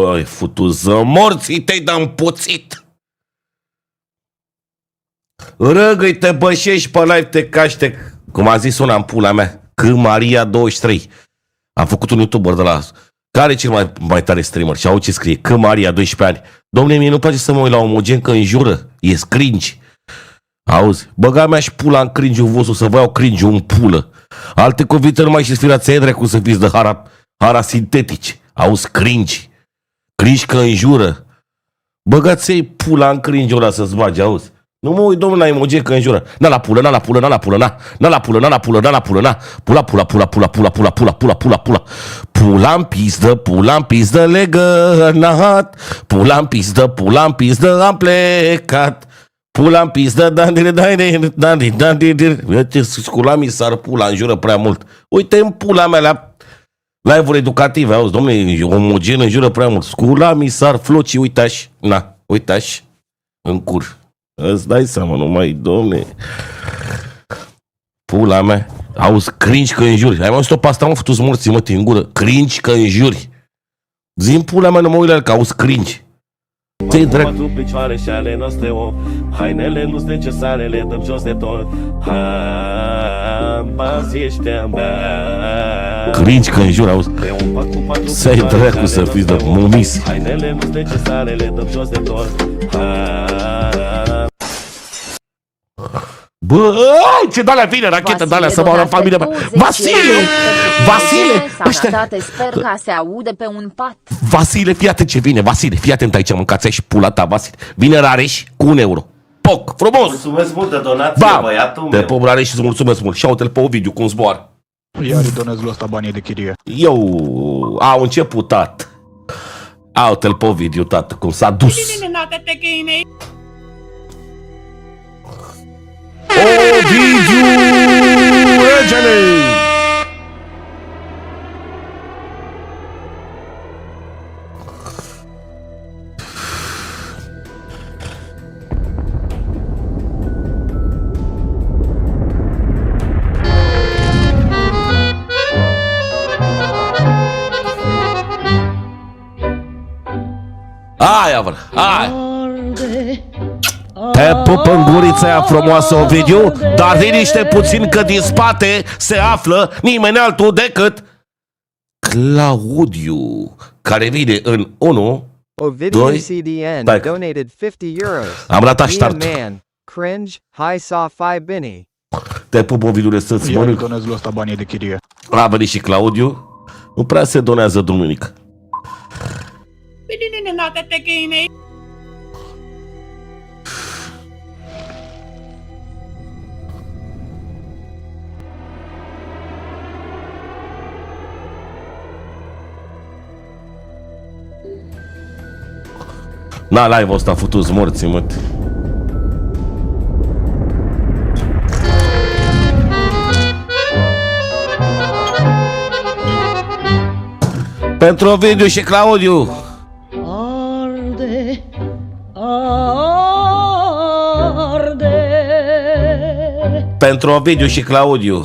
Hai, futuză morții, te-ai de împoțit. Răgăi-te, bășești pe live, te caște. Cum a zis una în pula mea, C. Maria 23. Am făcut un YouTuber de la... Care e cel mai tare streamer? Și au ce scrie, C. Maria 12 ani. Dom'le, mie nu place să mă uit la omogen că înjură. E cringe. Auzi, băga mea și pula în cringe-ul vostru, să vă iau cringe-ul în pulă. Alte cuvinte numai și sfirați edre cum să fiți de hara sintetici. Auzi, cringe. Cringe că înjură. Băgați-i pula în cringe-ul ăla să-ți bagi, auzi. Nu mă uit, domnule, la emoji că înjură. Na la pulă, na la pulă, na la pulă, na. Na la pulă, na la pulă, na la pulă, na. Pula, pula, pula, pula, pula, pula, pula, pula, pula, pula. Pula-n pizdă, legănat. Pula-n pizdă, am plecat. Pula-n pizdă, Uite, sculamii s-ar pula, înjură prea mult. Uite în pula mea la live-uri educative, auzi, domnule, omogen înjură prea mult. Sculamii s-ar floci, uite-aș. Na, uite-aș. În cur. Îți dai seama, numai, domne. Pula mea. Auzi, cringe că înjuri. Ai mai auzit-o pe asta, mă, fătu-ți morții, mă, în gură. Cringe că înjuri. Zi-mi pula mea, nu mă uit la el, că auzi cringe. Ți-i drept. Picioare și ale noastre, hainele nu-s necesare, le dăm jos de tot. Cringe că înjuri, auzi. Să-i dracu să fiți de mumis. Hainele nu-s necesare, le dăm jos de tot. Bă, ce de-alea vine, rachetă de-alea să mă la familia mea. Vasile, ăștia. Sper ca se aude pe un pat. Vasile, fii atent ce vine, Vasile, fii atent aici, mâncați și pula ta, Vasile. Vine Rareș cu 1 euro. Poc, frumos. Mulțumesc mult de donație, băiatul meu. Te pop, Rareș, și îți mulțumesc mult. Și uite-l pe Ovidiu, cum zboară. Iar îi donez lui ăsta banii de chirie. Eu, au început, tată. Uite-l pe Ovidiu, tată, cum s-a dus. Ovidiu, regele! Aia, vră, aia! Te pup în gurița aia frumoasă, Ovidiu, dar liniște puțin că din spate se află nimeni altul decât Claudiu, care vine în 1, Ovidiu 2, CDN Tac. donated 50 euros. Am ratat start. Man, cringe, high saw 5 bini. Te pup, Ovidiu, să-ți Iar îi mănânc. donez lui ăsta banii de chirie. A venit și Claudiu. Nu prea se donează duminică. Na, live-ul ăsta a făcut morții, mă. Pentru Ovidiu și Claudiu. Arde, arde. Pentru Ovidiu și Claudiu.